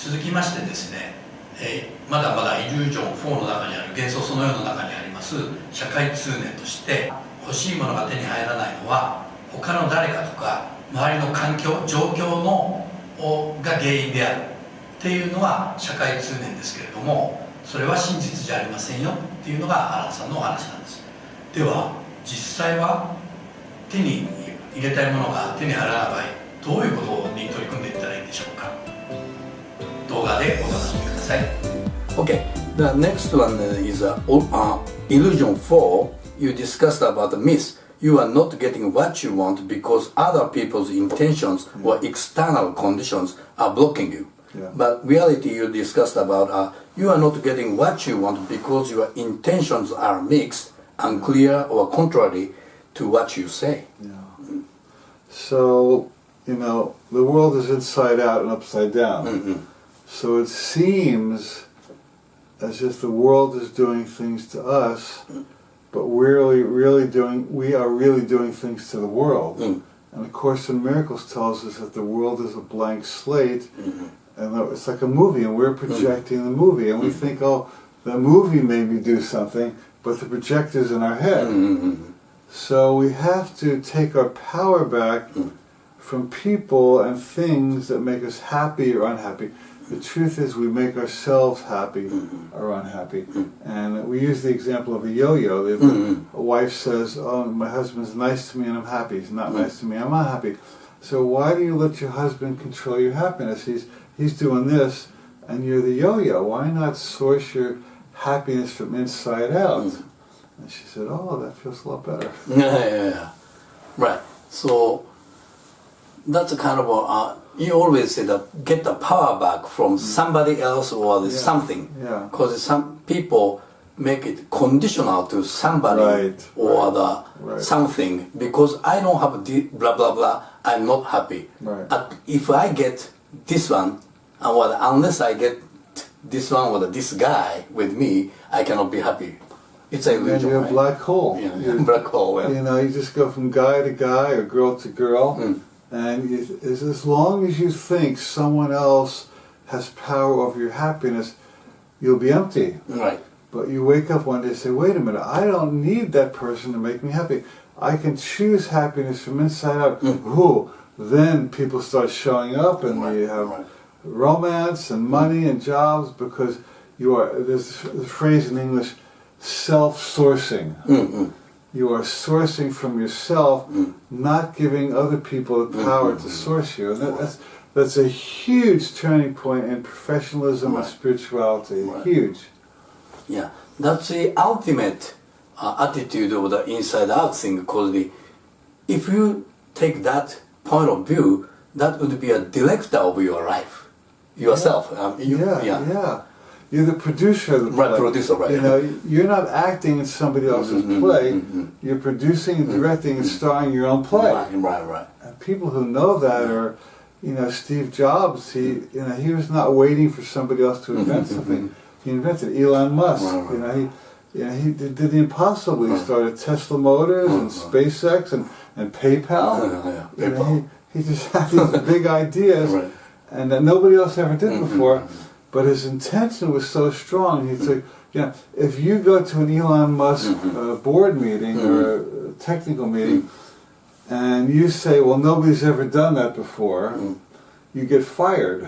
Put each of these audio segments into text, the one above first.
続きましてですね、まだまだイリュージョン4の中にある幻想その4の中にあります社会通念として、欲しいものが手に入らないのは他の誰かとか周りの環境状況が原因であるっていうのが社会通念ですけれども、それは真実じゃありませんよっていうのがアランさんのお話なんです。では実際は手に入れたいものが手に入らない場合、どういうことに取り組んでいったらいいんでしょうか。動画でお楽しみください。 Okay, the next one is illusion 4. You discussed about the myth. You are not getting what you want because other people's intentions or external conditions are blocking you. Yeah. But reality you discussed about you are not getting what you want because your intentions are mixed, unclear or contrary to what you say. Yeah. So, you know, the world is inside out and upside down. Mm-hmm. So it seems as if the world is doing things to us, but we are really doing things to the world. Mm. And of course, in Miracles tells us that the world is a blank slate, Mm-hmm. and it's like a movie, and we're projecting the movie, and we think, oh, the movie made me do something, but the projector's in our head. Mm-hmm. So we have to take our power back from people and things that make us happy or unhappy. The truth is we make ourselves happy or unhappy. And we use the example of a yo-yo. A wife says, oh, my husband's nice to me and I'm happy. He's not nice to me, I'm unhappy. So why do you let your husband control your happiness? He's doing this and you're the yo-yo. Why not source your happiness from inside out? And she said, oh, that feels a lot better. Yeah. Right. So that's a kind of you always say that get the power back from somebody else or something. Yeah. Because some people make it conditional to somebody or the something. Because I don't have blah blah blah, I'm not happy. Right. If I get this one, unless I get this one or this guy with me, I cannot be happy. It's an illusion. You're a black hole. Yeah, black hole. Yeah. You know, you just go from guy to guy or girl to girl, and as long as you think someone else has power over your happiness, you'll be empty. Right. But you wake up one day and say, wait a minute, I don't need that person to make me happy. I can choose happiness from inside out. Ooh, then people start showing up and you have romance and money and jobs because there's a phrase in English, self-sourcing. You are sourcing from yourself, not giving other people the power to source you. And that's a huge turning point in professionalism and spirituality. Huge. Yeah, that's the ultimate attitude of the inside-out thing. Because if you take that point of view, that would be a director of your life, yourself. Yeah. You're the producer of the play. Producer, right. You know, you're not acting in somebody else's play. You're producing and directing and starring your own play. Right. And people who know that are, you know, Steve Jobs. He was not waiting for somebody else to invent something. He invented it. Elon Musk. He did the impossible. He started Tesla Motors and SpaceX and PayPal. You know, he just had these big ideas, and that nobody else ever did before. But his intention was so strong. He said, you know, if you go to an Elon Musk board meeting or a technical meeting, and you say, well, nobody's ever done that before, you get fired.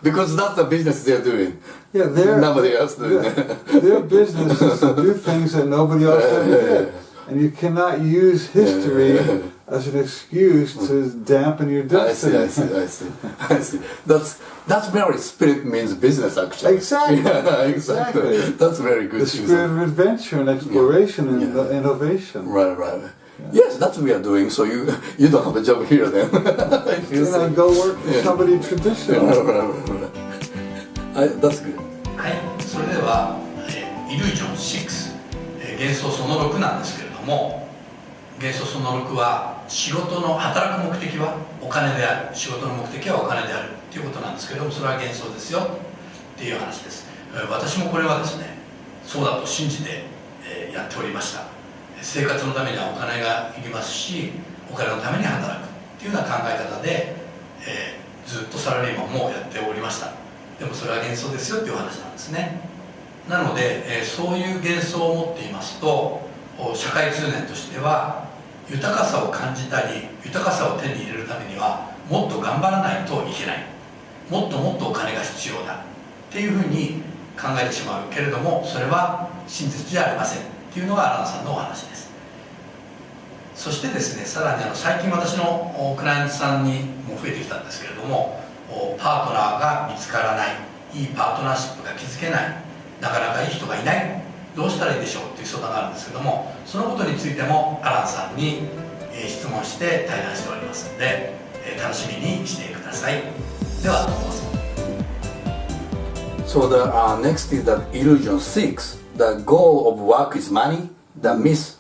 Because that's the business they're doing. Yeah, nobody else doing that. Their business is to do things that nobody else ever did. And you cannot use history as an excuse to dampen your destiny. I see. That's very spirit means business, actually. Exactly. Yeah, exactly. That's very good. The spirit of adventure and exploration and innovation. Right. Yeah. Yes, that's what we are doing. So you don't have a job here then. Go work for somebody traditional. Right. That's good. はい、それでは、イリュージョン6、幻想その6なんですけれども、幻想その6は仕事の働く目的はお金である、仕事の目的はお金であるということなんですけれども、それは幻想ですよっていう話です。私もこれはですね、そうだと信じてやっておりました。生活のためにはお金がいりますし、お金のために働くっていうような考え方で、ずっとサラリーマンもやっておりました。ました。でもそれは幻想ですよっていう話なんですね。なので、そういう幻想を持っていますと、社会通念としては豊かさを感じたり豊かさを手に入れるためにはもっと頑張らないといけない、もっともっとお金が必要だっていうふうに考えてしまうけれども、それは真実じゃありませんっていうのがアランさんのお話です。そしてですね、さらに最近私のクライアントさんにも増えてきたんですけれども、パートナーが見つからない、いいパートナーシップが築けない、なかなかいい人がいない、どうしたらいいでしょうっていう相談があるんですけども、そのことについてもアランさんに質問して対談しておりますので、楽しみにしてください。ではどうぞ。So the next is that illusion 6. The goal of work is money. The myth.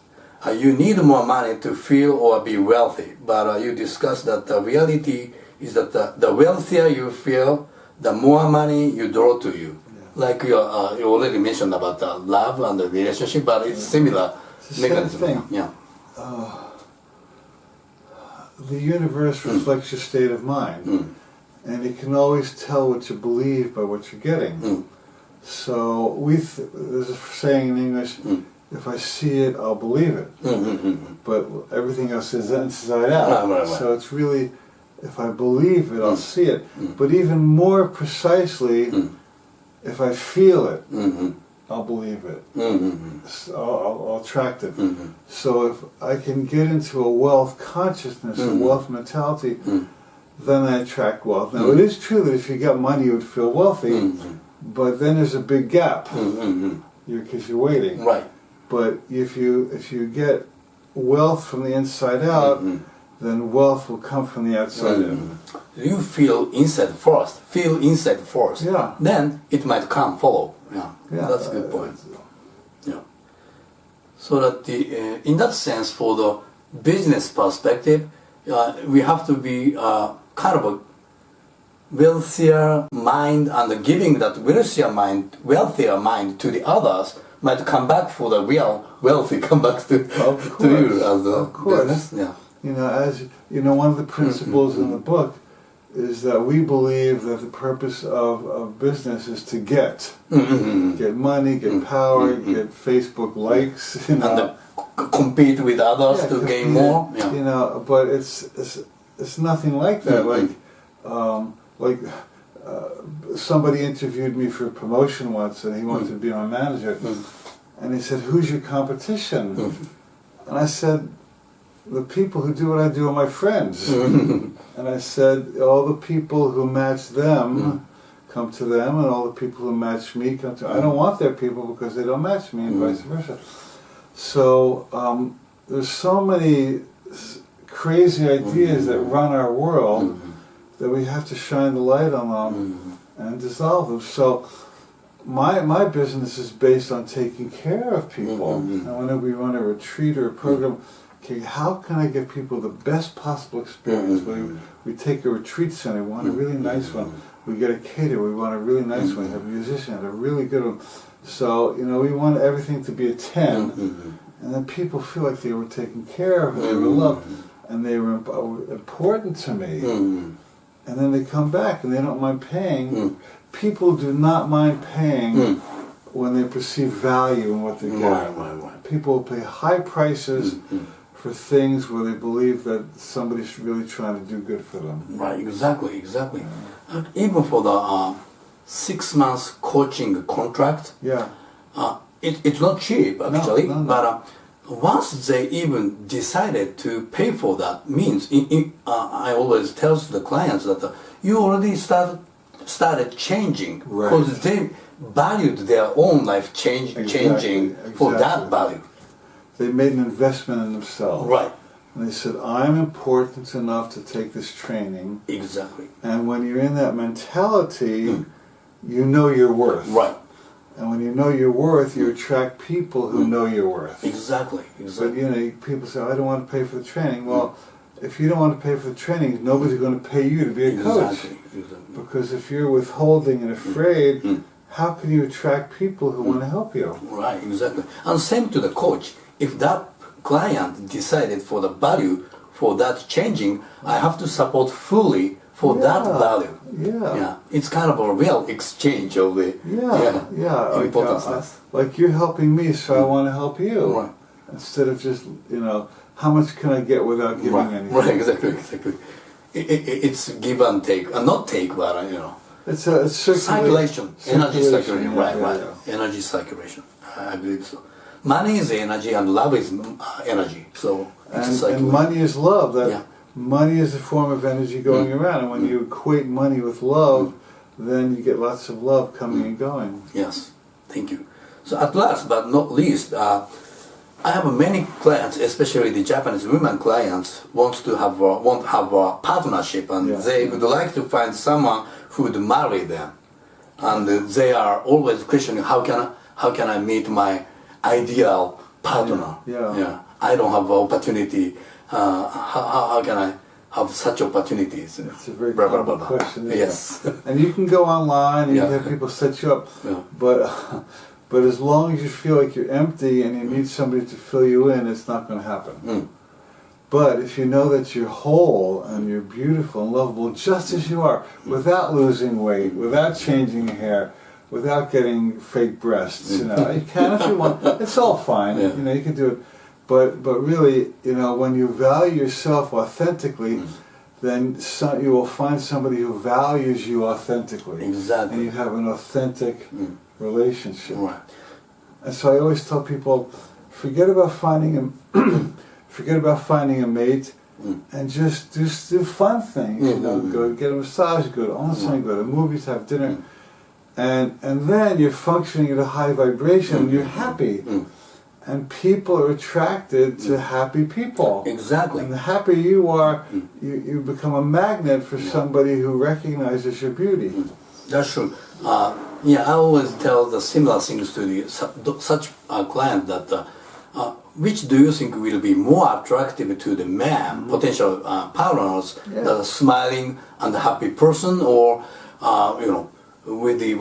You need more money to feel or be wealthy. But you discussed that the reality is that the wealthier you feel, the more money you draw to you. Like you already mentioned about the love and the relationship, but it's similar mechanism. Same thing. Yeah. The universe reflects your state of mind, and it can always tell what you believe by what you're getting. So there's a saying in English, if I see it, I'll believe it. But everything else is inside out. Right. So it's really, if I believe it, I'll see it. But even more precisely, if I feel it, I'll believe it. So I'll attract it. So if I can get into a wealth consciousness, a wealth mentality, then I attract wealth. Now it is true that if you got money, you would feel wealthy, but then there's a big gap because you're waiting. Right. But if you get wealth from the inside out, then wealth will come from the outside in. You feel inside first. Yeah. Then it might come, follow. Yeah. That's a good point. Yeah. So that in that sense, for the business perspective, we have to be kind of a wealthier mind, and giving that wealthier mind to the others might come back for the real wealthy, come back to you as the business. Yeah. One of the principles in the book is that we believe that the purpose of business is to get money, get power, get Facebook likes, and compete with others to gain more. Yeah. But it's nothing like that. Somebody interviewed me for a promotion once, and he wanted to be my manager, and he said, "Who's your competition?" And I said, "The people who do what I do are my friends." And I said, all the people who match them come to them, and all the people who match me come to. I don't want their people because they don't match me, and vice versa. So there's so many crazy ideas that run our world that we have to shine the light on them and dissolve them. So my business is based on taking care of people. And whenever we run a retreat or a program, okay, how can I give people the best possible experience? We take a retreat center, we want a really nice one. We get a caterer, we want a really nice one. We have a musician, a really good one. So, we want everything to be a 10. And then people feel like they were taken care of, they were loved, and they were important to me. And then they come back and they don't mind paying. People do not mind paying when they perceive value in what they get. People will pay high prices for things where they believe that somebody's really trying to do good for them. Right, exactly. Even for the 6 months coaching contract, it's not cheap actually, No. but once they even decided to pay for that, means I always tell the clients that you already started changing, because they valued their own life changing for that value. They made an investment in themselves. Right. And they said, I'm important enough to take this training. Exactly. And when you're in that mentality, you know your worth. Right. And when you know your worth, you attract people who know your worth. Exactly. But people say, I don't want to pay for the training. Well, if you don't want to pay for the training, nobody's going to pay you to be a coach. Exactly. Because if you're withholding and afraid, how can you attract people who want to help you? Right, exactly. And same to the coach. If that client decided for the value for that changing, I have to support fully for that value. Yeah. It's kind of a real exchange of the importance. Like you're helping me, so I want to help you. Right. Instead of just, how much can I get without giving anything? Right, exactly. It's give and take, not take, but It's circulation, energy circulation, right. Yeah. Energy circulation. I believe so. Money is energy and love is energy. So and money is love. Money is a form of energy going around, and when you equate money with love, then you get lots of love coming and going. Yes, thank you. So at last but not least, I have many clients, especially the Japanese women clients, want to have a partnership, and they would like to find someone who would marry them, and they are always questioning how can I meet my ideal partner? I don't have opportunity. How can I have such opportunities? It's a very common question. Yes. And you can go online and you can have people set you up, but as long as you feel like you're empty and you need somebody to fill you in, it's not going to happen. But if you know that you're whole and you're beautiful and lovable just as you are, without losing weight, without changing your hair, without getting fake breasts, you can if you want. It's all fine. You can do it. But really, when you value yourself authentically, then you will find somebody who values you authentically. Exactly. And you have an authentic relationship. Right. And so I always tell people, forget about finding a mate, and just do fun things. Go get a massage, go to onsen, go to movies, have dinner, and then you're functioning at a high vibration, and you're happy. And people are attracted to happy people. Exactly. And the happier you are, you become a magnet for somebody who recognizes your beauty. That's true. I always tell the similar things to such a client that which do you think will be more attractive to the man, potential partners, the smiling and happy person, or with the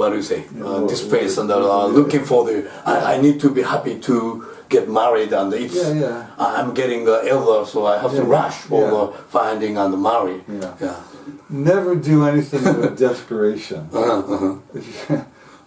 this face and looking for I need to be happy to get married, and I'm getting elder, so I have to rush for finding and marry. Never do anything with desperation.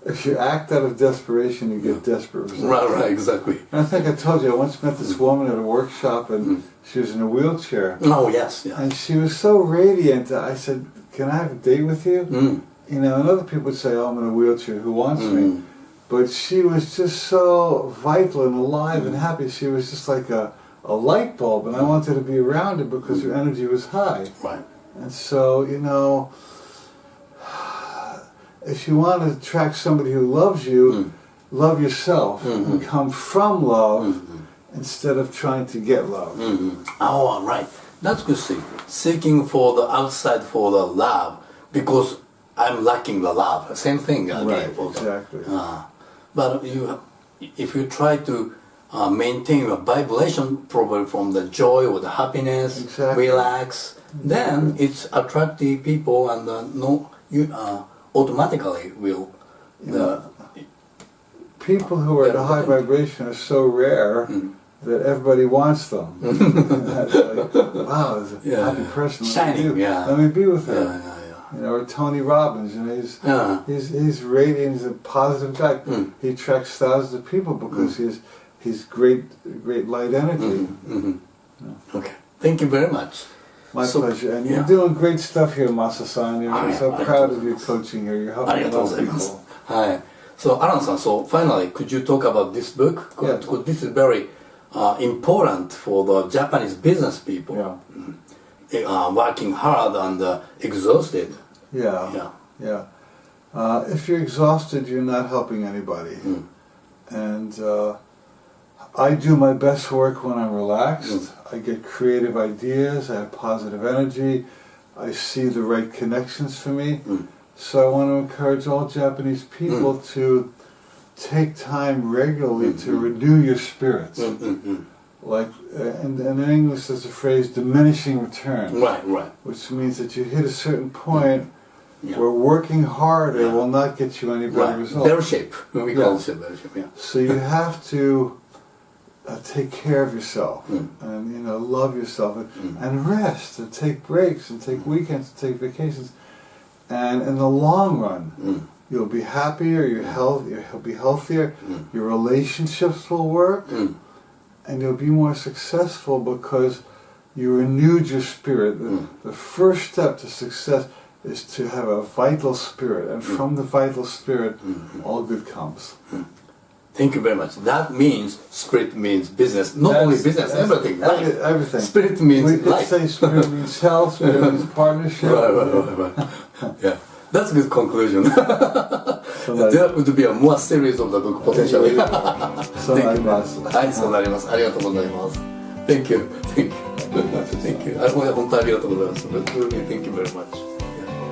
If you act out of desperation, you get desperate results. Right, exactly. And I think I told you, I once met this woman at a workshop, and she was in a wheelchair. Oh, yes. And she was so radiant. I said, "Can I have a date with you?" And other people would say, "Oh, I'm in a wheelchair. Who wants me?" But she was just so vital and alive and happy. She was just like a light bulb, and I wanted to be around her because her energy was high. Right. And so, if you want to attract somebody who loves you, love yourself and come from love instead of trying to get love. Oh, right. That's good thing. Seeking for the outside for the love because I'm lacking the love. Same thing again. Right, exactly. But if you try to maintain a vibration probably from the joy or the happiness, relax, then it's attractive people, and automatically will. People who are at a high vibration are so rare that everybody wants them. That's like, wow, there's a happy person. Shining, Let me be with her. Or Tony Robbins, he's radiant, he's a positive guy. He attracts thousands of people because he's great light energy. Okay, thank you very much. My pleasure. And you're doing great stuff here, Masa-san. I'm so proud of your coaching here. You're helping a lot of people. So, Alan-san, finally, could you talk about this book? Because this is very important for the Japanese business people. Working hard and exhausted. If you're exhausted, you're not helping anybody. And I do my best work when I'm relaxed. I get creative ideas, I have positive energy, I see the right connections for me. So I want to encourage all Japanese people to take time regularly to renew your spirits. Like, and in English there's a phrase, diminishing returns. Right. Which means that you hit a certain point where working harder will not get you any better results. Bear shape. We call it bear shape, So you have to take care of yourself and love yourself and rest and take breaks and take weekends and take vacations, and in the long run you'll be happier, you'll be healthier, your relationships will work, and you'll be more successful because you renewed your spirit. The first step to success is to have a vital spirit, and from the vital spirit all good comes. Thank you very much. That means spirit means business. Not only business, everything. Life. Everything. Spirit means we could life. say spirit means health, spirit means partnership. Right. Yeah, that's a good conclusion. There would be a more series of the book potentially. そうなります。はい、そうなります。ありがとうございます。Thank you. Thank you. 本当にありがとうございます。Thank you very much.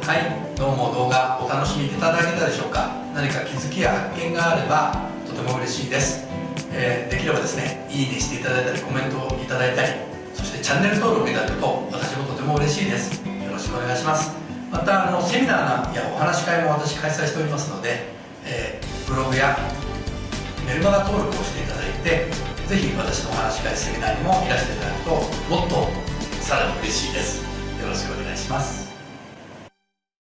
はい、どうも動画お楽しみいただけたでしょうか。何か気づきや発見があればとても嬉しいです。できればですね、いいねしていただいたりコメントをいただいたり、そしてチャンネル登録いただくと私もとても嬉しいです。よろしくお願いします。またセミナーやお話し会も私開催しておりますので、ブログやメルマガ登録をしていただいて、ぜひ私のお話し会セミナーにもいらしていただくともっとさらに嬉しいです。よろしくお願いします。